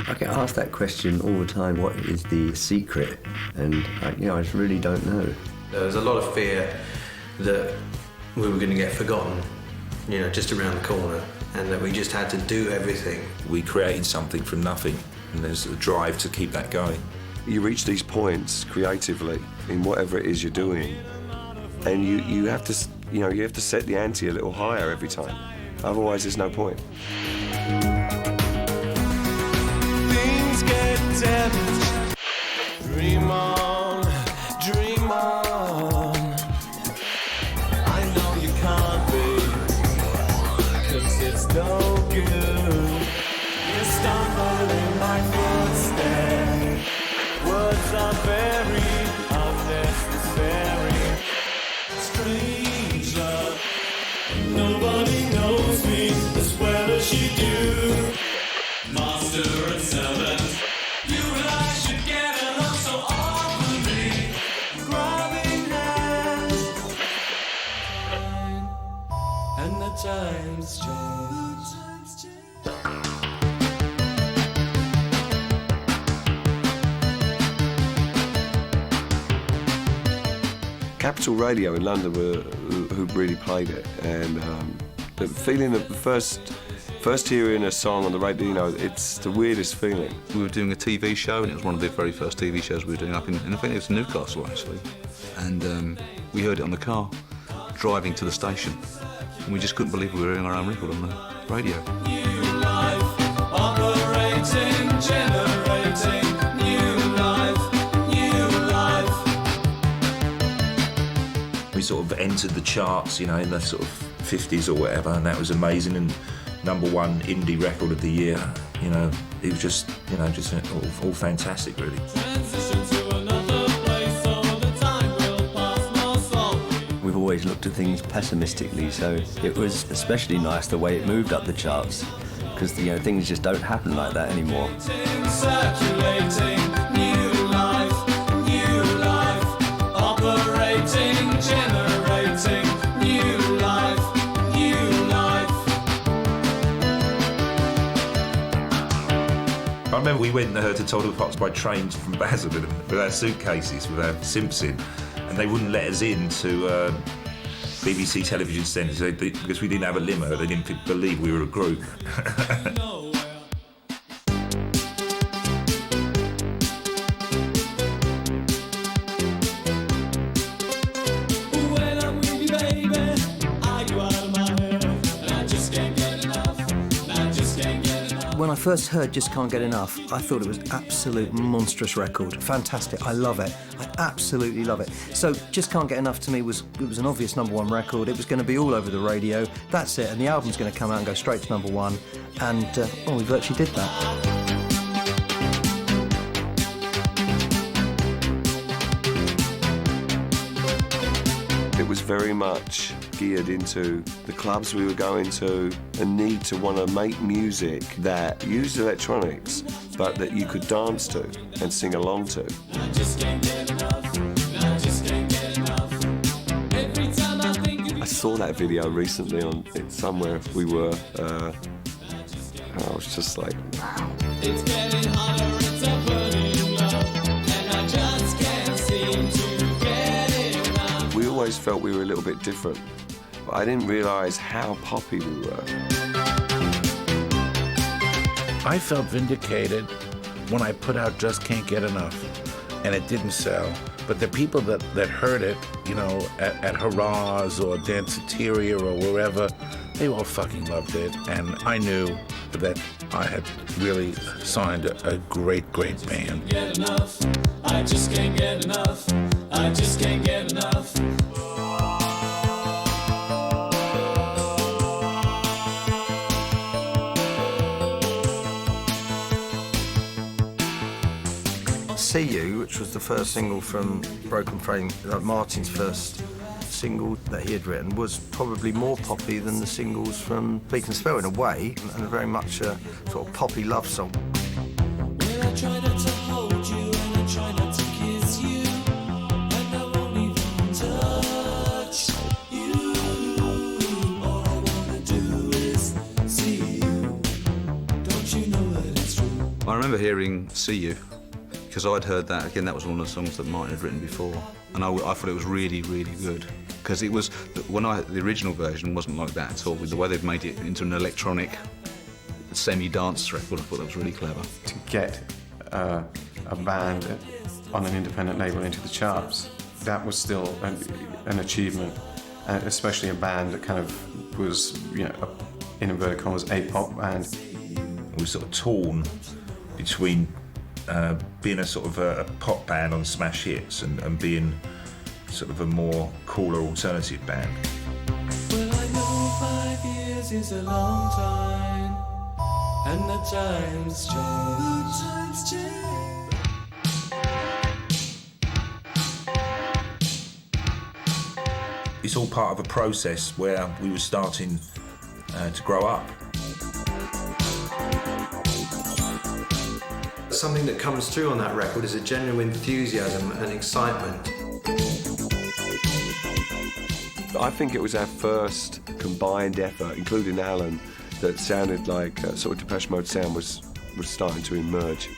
I get asked that question all the time, what is the secret? And I just really don't know. There was a lot of fear that we were going to get forgotten, just around the corner, and that we just had to do everything. We created something from nothing, and there's a drive to keep that going. You reach these points creatively in whatever it is you're doing, and you have to set the ante a little higher every time. Otherwise, there's no point. Things get damaged. Dream on, dream on. I know you can't be, 'cause it's no good. You stumble in my footsteps. Words are very unnecessary. Stranger, nobody knows me as well as you do. Master and servant, you and I should get along so awfully. Grabbing hands, and the times change. Capital Radio in London who really played it, and the feeling of the first hearing a song on the radio, it's the weirdest feeling. We were doing a TV show, and it was one of the very first TV shows we were doing up in I think it was Newcastle actually, and we heard it on the car driving to the station, and we just couldn't believe we were hearing our own record on the radio. New life, operating, generating, new life, new life. We sort of entered the charts, in the sort of 50s or whatever, and that was amazing. And #1 indie record of the year, it was just all fantastic, really. Transition to another place, so the time will pass more slowly. We've always looked at things pessimistically, so it was especially nice the way it moved up the charts, because things just don't happen like that anymore. Circulating, new life, operating, generating, new life, new life. I remember we went to Total Fox by train from Basel with our suitcases, with our Simpson, and they wouldn't let us in to BBC television centres because we didn't have a limo. They didn't believe we were a group. When I'm with you, baby, I go out of my head, and I just can't get enough, and I just can't get enough. When I first heard Just Can't Get Enough, I thought it was absolute monstrous record. Fantastic, I love it. I absolutely love it. So Just Can't Get Enough to me was an obvious #1 record. It was going to be all over the radio. That's it, and the album's going to come out and go straight to #1. And we virtually did that. It was very much geared into the clubs we were going to, a need to want to make music that used electronics, but that you could dance to and sing along to. I just can't get enough, I just can't get enough. Every time I think of I saw that video recently somewhere we were, and I was just like, wow. it's getting hotter, it's a burning love, and I just can't seem to get enough. We always felt we were a little bit different, but I didn't realise how poppy we were. I felt vindicated when I put out Just Can't Get Enough, and it didn't sell. But the people that heard it, at Hurrahs or Danceteria or wherever, they all fucking loved it. And I knew that I had really signed a great, great band. Get enough, I just can't get enough, I just can't get enough. See You, which was the first single from Broken Frame, Martin's first single that he had written, was probably more poppy than the singles from Bleak and Spell in a way, and very much a sort of poppy love song. Well, I try not to hold you and I try not to kiss you, and I won't even touch you. All I wanna do is see you. remember hearing "See You" because I'd heard that again. That was one of the songs that Martin had written before, and I thought it was really, really good because it was the original version wasn't like that at all. With the way they've made it into an electronic, semi-dance record, I thought that was really clever. To get a band on an independent label into the charts, that was still an achievement, especially a band that kind of was, in inverted commas, a pop band. We were sort of torn between being a sort of a pop band on smash hits and being sort of a more cooler alternative band. Well, I know 5 years is a long time, and the times change. It's all part of a process where we were starting to grow up. Something that comes through on that record is a genuine enthusiasm and excitement. I think it was our first combined effort, including Alan, that sounded like sort of Depeche Mode sound was starting to emerge.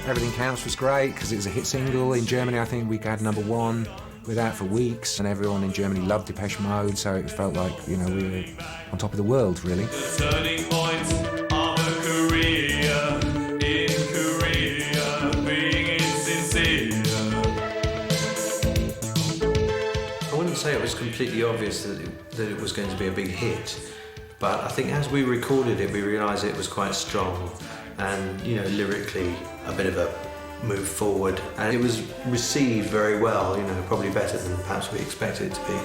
Everything Counts was great because it was a hit single. In Germany, I think we had #1 with that for weeks, and everyone in Germany loved Depeche Mode, so it felt like, we were on top of the world, really. The turning point of a career in Korea, being insincere. I wouldn't say it was completely obvious that it was going to be a big hit, but I think as we recorded it, we realised it was quite strong and, lyrically a bit of a move forward, and it was received very well, probably better than perhaps we expected it to be.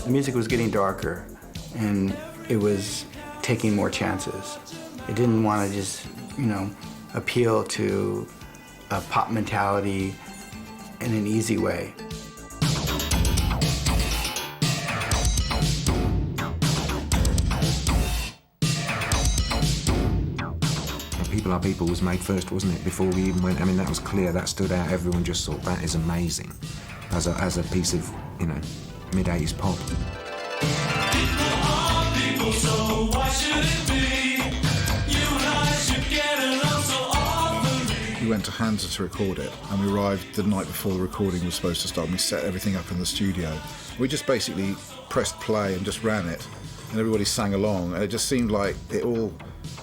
The music was getting darker, and it was taking more chances. It didn't want to just, appeal to a pop mentality in an easy way. People Are People was made first, wasn't it? Before we even went, that was clear, that stood out. Everyone just thought, that is amazing. As a piece of, mid-80s pop. People are people, so why should it be? You and I should get along so often. We went to Hansa to record it, and we arrived the night before the recording was supposed to start, and we set everything up in the studio. We just basically pressed play and just ran it, and everybody sang along, and it just seemed like it all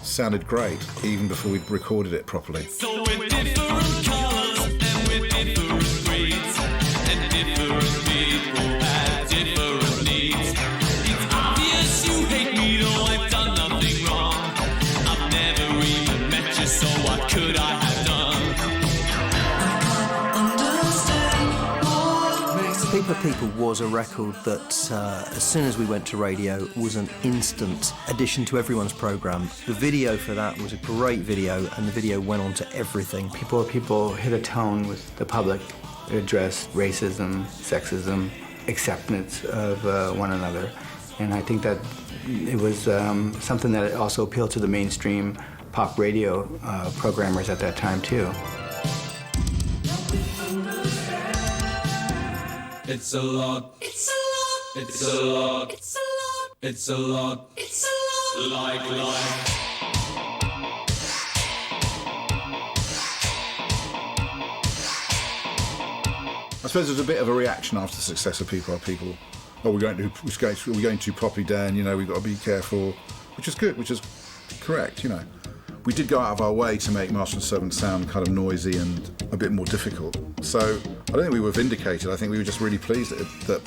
sounded great, even before we'd recorded it properly. So we're different colours, and we're different breeds, and different people have different needs. It's obvious you hate me, though I've done nothing wrong. I've never even met you, so what could I have done? People Are People was a record that, as soon as we went to radio, was an instant addition to everyone's programme. The video for that was a great video, and the video went on to everything. People Are People hit a tone with the public. It addressed racism, sexism, acceptance of one another. And I think that it was something that also appealed to the mainstream pop radio programmers at that time, too. It's a lot. It's a lot. It's a lot. It's a lot. It's a lot. It's a lot. Like. I suppose there's a bit of a reaction after the success of People Are People. Oh, we're going too properly down, we've got to be careful, which is good, which is correct, We did go out of our way to make Master and Servant sound kind of noisy and a bit more difficult. So I don't think we were vindicated. I think we were just really pleased that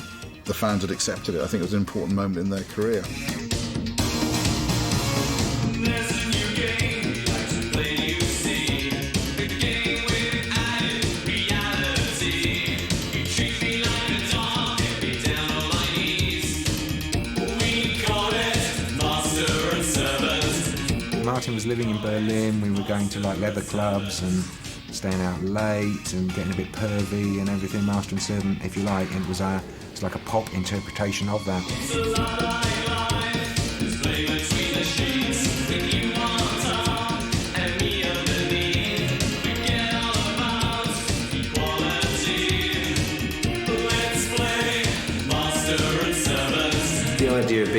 the fans had accepted it. I think it was an important moment in their career. Martin was living in Berlin. We were going to leather clubs and staying out late and getting a bit pervy and everything. Master and Servant, if you like, and it's like a pop interpretation of that.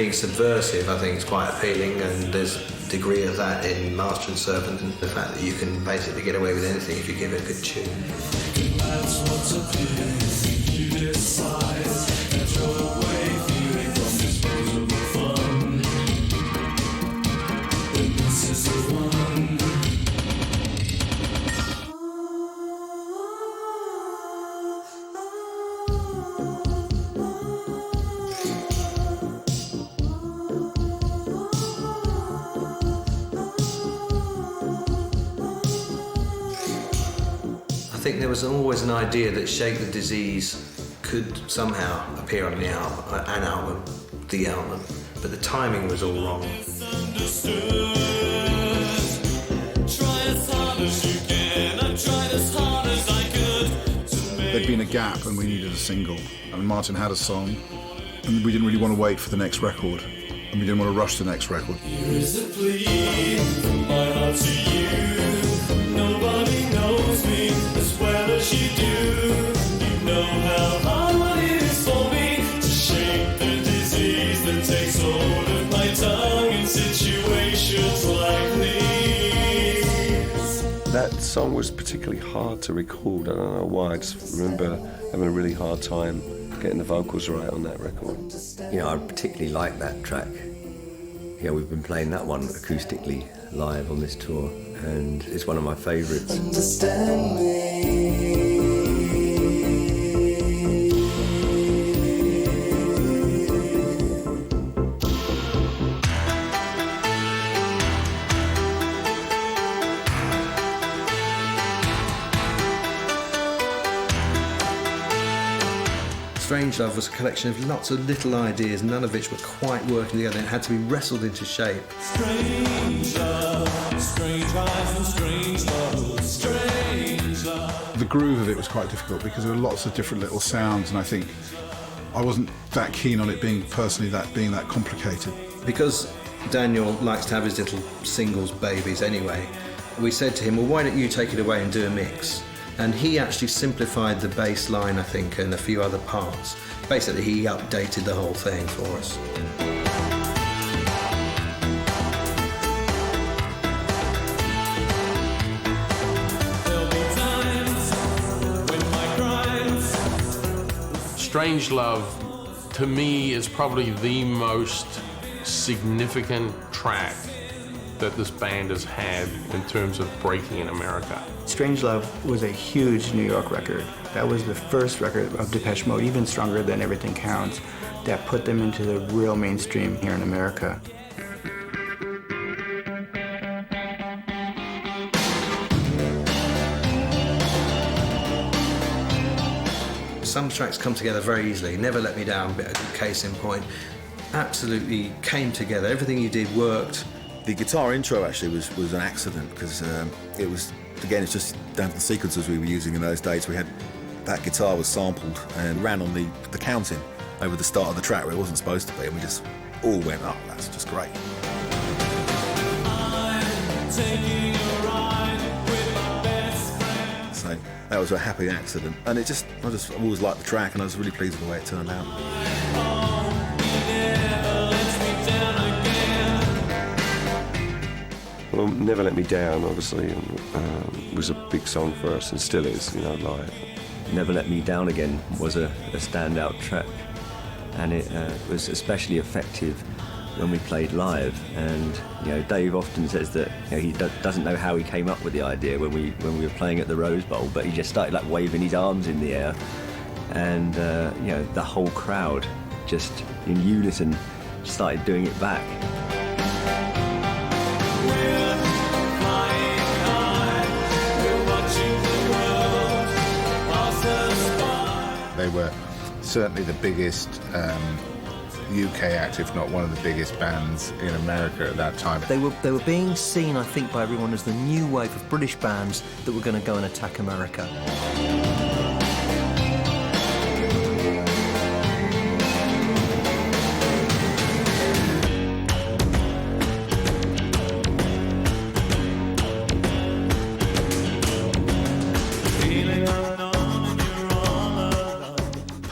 being subversive, I think, is quite appealing, and there's a degree of that in Master and Servant, and the fact that you can basically get away with anything if you give it a good tune. That's what's appealing. You decide that you're away feeling from disposable fun. But this is the one. I think there was always an idea that Shake the Disease could somehow appear on the album, but the timing was all wrong. There'd been a gap and we needed a single, and Martin had a song, and we didn't really want to wait for the next record, and we didn't want to rush the next record. Here is a plea from my heart to you. Nobody knows me as well as you do. You know how hard it is for me to shake the disease that takes hold of my tongue in situations like these. That song was particularly hard to record. I don't know why. I just remember having a really hard time getting the vocals right on that record. You know, I particularly like that track. Yeah, we've been playing that one acoustically live on this tour, and it's one of my favourites. Understand me. Strangelove was a collection of lots of little ideas, none of which were quite working together. It had to be wrestled into shape. Strange love, strange eyes and strange love, strange love. The groove of it was quite difficult because there were lots of different little sounds, and I think I wasn't that keen on it being that complicated. Because Daniel likes to have his little singles babies anyway, we said to him, well, why don't you take it away and do a mix? And he actually simplified the bass line, I think, and a few other parts. Basically, he updated the whole thing for us. Strangelove, to me, is probably the most significant track that this band has had in terms of breaking in America. Strangelove was a huge New York record. That was the first record of Depeche Mode, even stronger than Everything Counts, that put them into the real mainstream here in America. Some tracks come together very easily. Never Let Me Down, a good case in point. Absolutely came together. Everything you did worked. The guitar intro actually was an accident because it was, again, it's just down to the sequencers we were using in those days. We had that guitar was sampled and ran on the counting over the start of the track where it wasn't supposed to be, and we just all went, oh, that's just great. So that was a happy accident, and I just always liked the track, and I was really pleased with the way it turned out. Well, Never Let Me Down, obviously, was a big song for us, and still is, live. Never Let Me Down Again was a standout track, and it was especially effective when we played live. And Dave often says that he doesn't know how he came up with the idea when we were playing at the Rose Bowl, but he just started like waving his arms in the air, and the whole crowd just in unison started doing it back. They were certainly the biggest UK act, if not one of the biggest bands in America at that time. They were being seen, I think, by everyone as the new wave of British bands that were going to go and attack America.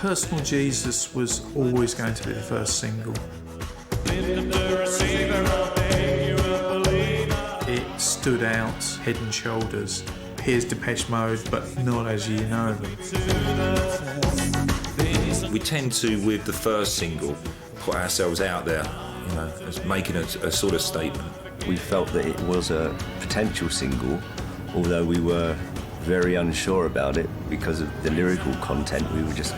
Personal Jesus was always going to be the first single. stood out head and shoulders. Here's Depeche Mode, but not as you know them. We tend to, with the first single, put ourselves out there, you know, as making a sort of statement. We felt that it was a potential single, although we were very unsure about it because of the lyrical content. We were just,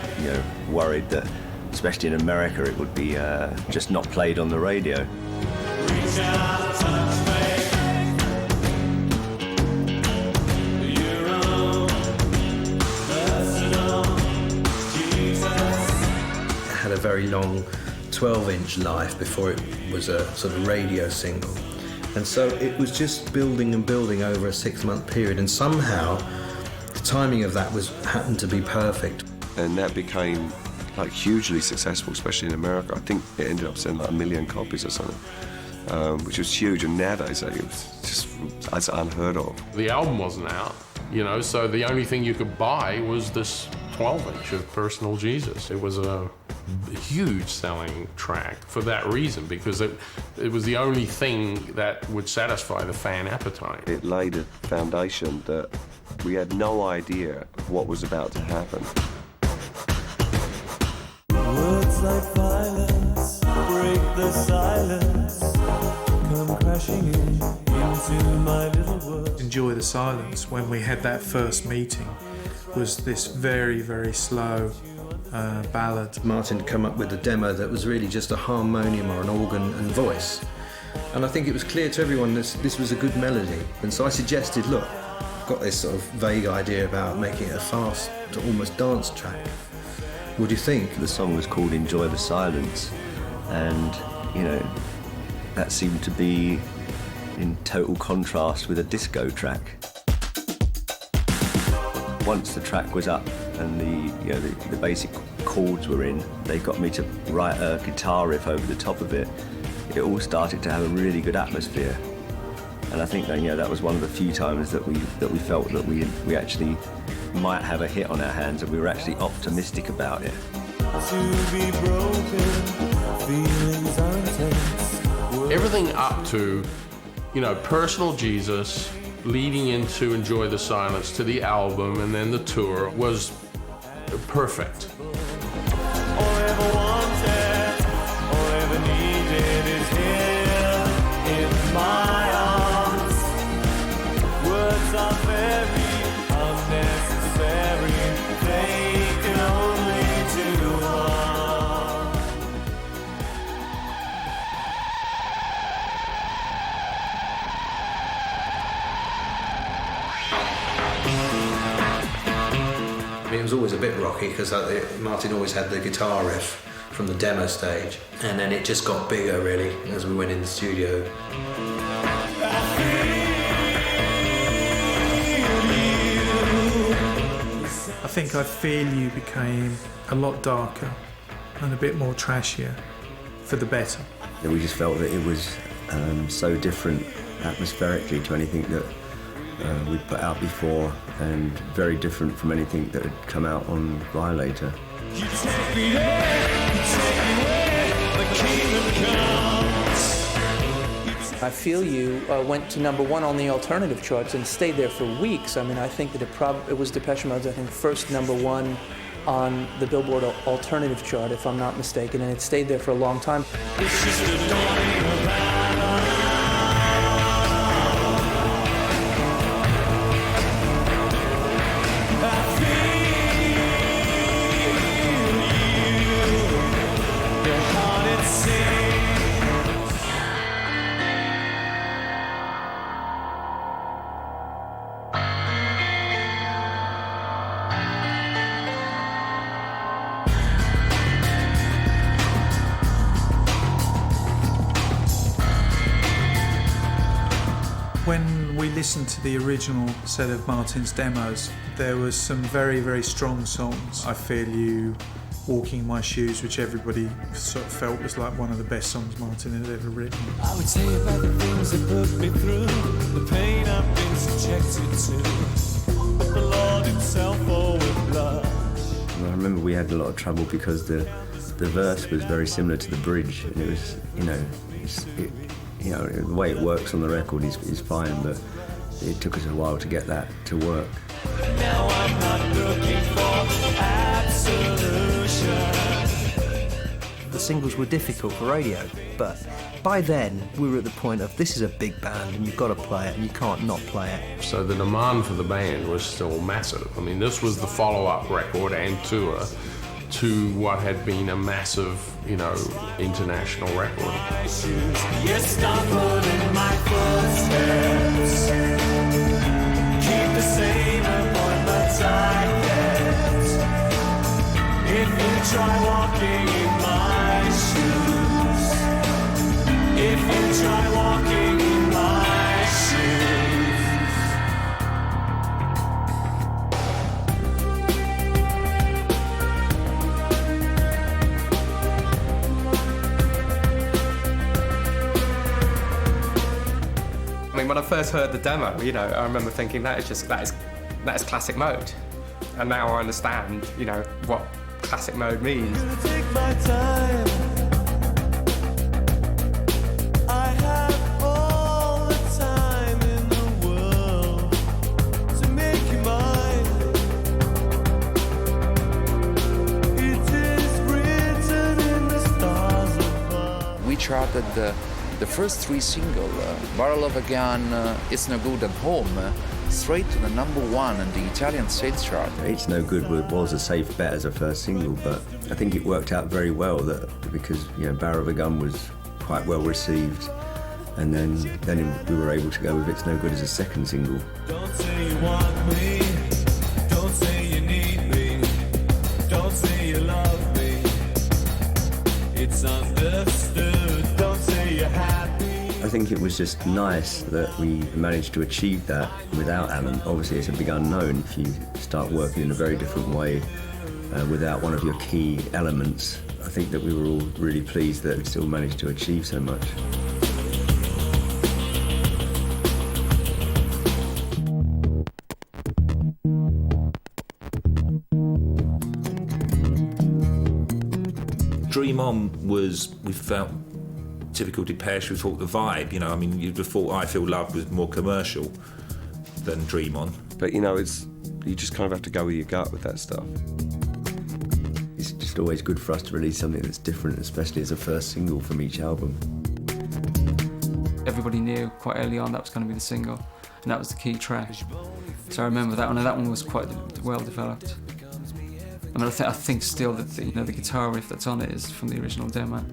worried that, especially in America, it would be just not played on the radio. Reach out, touch me. Your own personal Jesus. It had a very long 12-inch life before it was a sort of radio single. And so it was just building and building over a 6-month period, and somehow the timing of that happened to be perfect. And that became like hugely successful, especially in America. I think it ended up selling like 1 million copies or something, which was huge. And nowadays, it's unheard of. The album wasn't out, so the only thing you could buy was this 12-inch of Personal Jesus. It was a huge selling track for that reason, because it was the only thing that would satisfy the fan appetite. It laid a foundation that we had no idea of what was about to happen. Words like violence break the silence, come crashing into my little world. Enjoy the Silence, when we had that first meeting, was this very, very slow ballad. Martin had come up with a demo that was really just a harmonium or an organ and voice. And I think it was clear to everyone this was a good melody. And so I suggested, look, I've got this sort of vague idea about making it a fast, almost dance track. What do you think? The song was called Enjoy the Silence, and, that seemed to be in total contrast with a disco track. Once the track was up and the basic chords were in, they got me to write a guitar riff over the top of it. It all started to have a really good atmosphere, and I think that was one of the few times that we felt that we actually might have a hit on our hands, and we were actually optimistic about it. To be broken, feelings are intense. Everything up to, Personal Jesus, leading into Enjoy the Silence, to the album, and then the tour was perfect. All I ever wanted, all I ever needed is here in my arms. Words are very unnecessary, they can only do harm. It was always a bit rocky because Martin always had the guitar riff from the demo stage, and then it just got bigger really as we went in the studio. I think I Feel You became a lot darker and a bit more trashier, for the better. We just felt that it was so different atmospherically to anything that we'd put out before, and very different from anything that had come out on Violator. You take me there, you take me where the kingdom comes. I Feel You went to #1 on the alternative charts and stayed there for weeks. I mean, I think that it was Depeche Mode's, first #1 on the Billboard alternative chart, if I'm not mistaken, and it stayed there for a long time. It's just the dawning of battle. When we listened to the original set of Martin's demos, there was some very, very strong songs. I Feel You, Walking in My Shoes, which everybody sort of felt was like one of the best songs Martin had ever written. I would tell you about the things that put me through, the pain I've been subjected to, but the Lord himself bore with blood. I remember we had a lot of trouble because the verse was very similar to the bridge, and it was, you know, the way it works on the record is fine, but it took us a while to get that to work. Now I'm not looking for absolution. The singles were difficult for radio, but by then we were at the point of this is a big band and you've got to play it and you can't not play it. So the demand for the band was still massive. I mean, this was the follow-up record and tour to what had been a massive, you know, international record. You stumble in my footsteps. Keep the same appointments I kept. If you try walking in my shoes, if you try walking in my shoes. I mean, when I first heard the demo, you know, I remember thinking that is classic mode, and now I understand, you know, what classic mode means. Take my time. I have all the time in the world to make you mine. It is written in the stars above. We charted the first three singles, Barrel of a Gun, It's No Good, and Home, straight to the #1 in the Italian sales chart. It's No Good was a safe bet as a first single, but I think it worked out very well because, you know, Barrel of a Gun was quite well received, and then we were able to go with It's No Good as a second single. Don't say you want me. Don't say you need me. Don't say you love me. It's understood. Don't say you're happy. I think it was just nice that we managed to achieve that without Alan. Obviously, it's a big unknown if you start working in a very different way without one of your key elements. I think that we were all really pleased that we still managed to achieve so much. Dream On was, we felt, typical Depeche. We thought the vibe, you know, I mean, you'd have thought I Feel Love was more commercial than Dream On. But, you know, you just kind of have to go with your gut with that stuff. It's just always good for us to release something that's different, especially as a first single from each album. Everybody knew quite early on that was going to be the single, and that was the key track. So I remember that one, and that one was quite well developed. I mean, I think still that the guitar riff that's on it is from the original demo.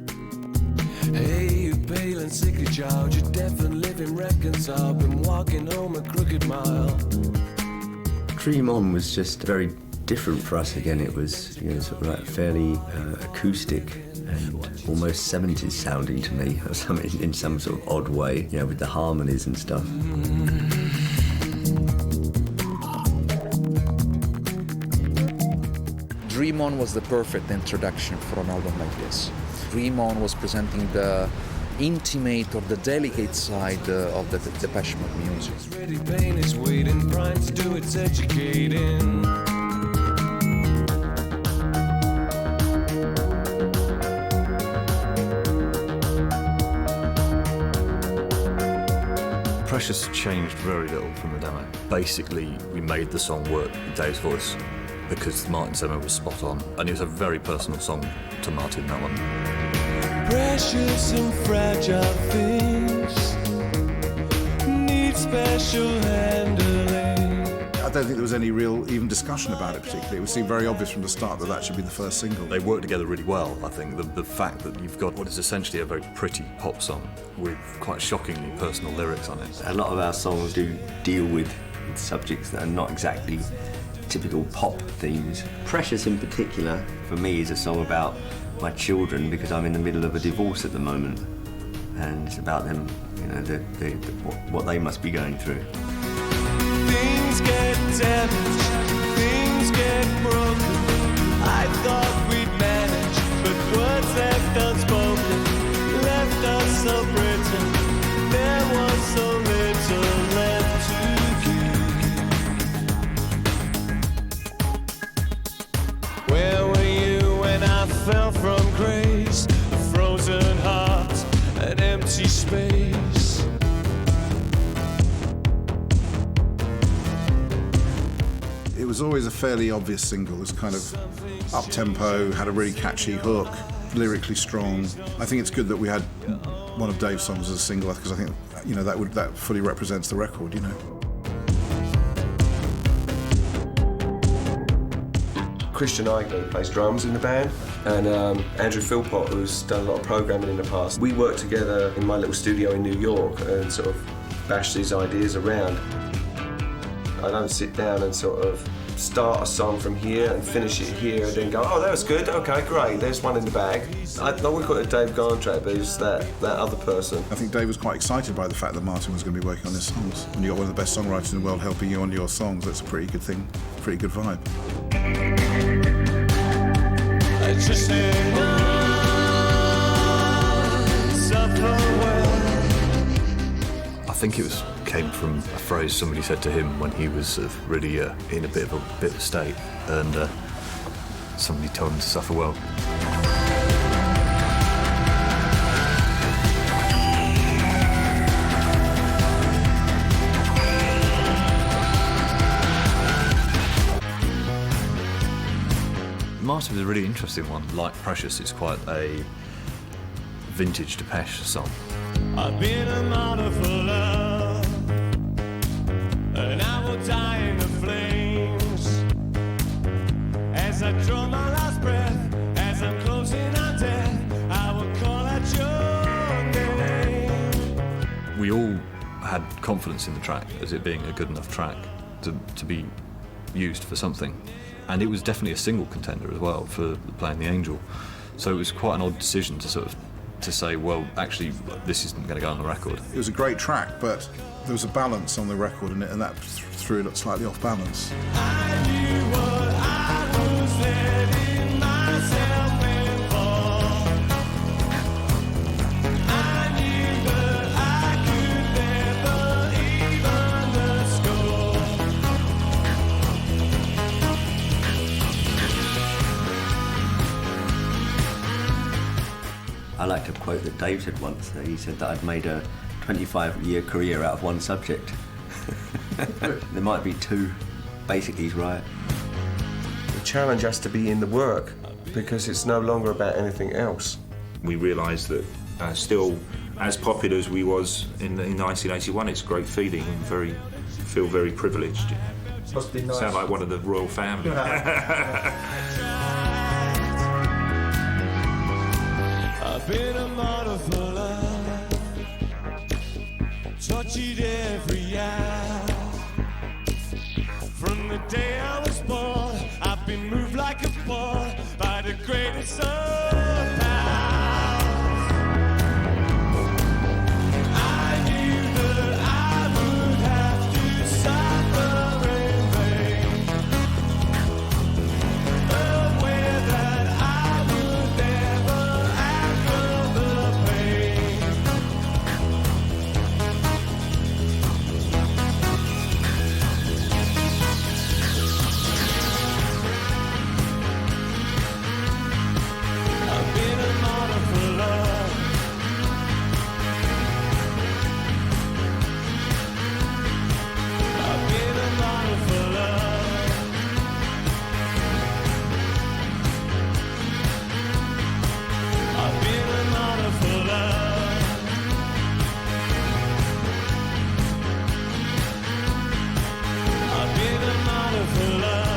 Hey, you pale and sickly child, you're deaf and living reconciled, been walking home a crooked mile. Dream On was just very different for us again. It was, you know, sort of like fairly acoustic and almost 70s sounding to me, in some sort of odd way, you know, with the harmonies and stuff. Dream On was the perfect introduction for an album like this. Dream On was presenting the intimate or the delicate side of the Depeche Mode music. Ready, pain is waiting, prime to do its educating. Precious changed very little from the demo. Basically, we made the song work with Dave's voice because Martin's demo was spot on, and it was a very personal song to Martin, that one. Precious and fragile things need special handling. I don't think there was any real even discussion about it particularly. It seemed very obvious from the start that that should be the first single. They work together really well, I think. The fact that you've got what is essentially a very pretty pop song with quite shockingly personal lyrics on it. A lot of our songs do deal with subjects that are not exactly typical pop themes. Precious in particular, for me, is a song about my children because I'm in the middle of a divorce at the moment, and it's about them, you know, what they must be going through. Things get damaged, things get broken. I thought we'd manage, but words left unspoken left us unwritten. There was so little left to give. Where were you when I fell from grace? A frozen heart, an empty space. was always a fairly obvious single. It was kind of up-tempo, had a really catchy hook, lyrically strong. I think it's good that we had one of Dave's songs as a single, because I think, you know, that fully represents the record, you know. Christian Eigner plays drums in the band, and Andrew Philpott, who's done a lot of programming in the past. We worked together in my little studio in New York and sort of bashed these ideas around. I don't sit down and sort of start a song from here and finish it here and then go, oh, that was good, okay, great, there's one in the bag. I wouldn't call it a Dave Garn track, but it's that other person. I think Dave was quite excited by the fact that Martin was going to be working on his songs. When you got one of the best songwriters in the world helping you on your songs, that's a pretty good thing, pretty good vibe. I think it came from a phrase somebody said to him when he was sort of really in a bit of a state, and somebody told him to suffer well. Martyr was a really interesting one. Like Precious, it's quite a vintage Depeche song. I've been a martyr for love, and I will die in the flames as I draw my last breath, as I'm closing on death. I will call out your name. We all had confidence in the track as it being a good enough track to be used for something. And it was definitely a single contender as well for Playing the Angel. So it was quite an odd decision to say, well, actually, this isn't going to go on the record. It was a great track, but there was a balance on the record in it, and that threw it slightly off balance. I knew what I was letting myself in for. I knew that I could never even the score. I like to quote that Dave said once. He said that I'd made a 25-year career out of one subject. There might be two. Basically, he's right. The challenge has to be in the work, because it's no longer about anything else. We realised that still as popular as we was in 1981, it's a great feeling and feel very privileged. Must be nice. Sound like one of the royal family. I've been a martyr for love, tortured every hour. From the day I was born, I've been moved like a ball by the greatest of powers. I knew that I would have to suffer in vain, aware that I would never outgrow the pain. I've been a martyr for love. I've been a martyr for love. I've been a martyr for love. I've been a martyr for love.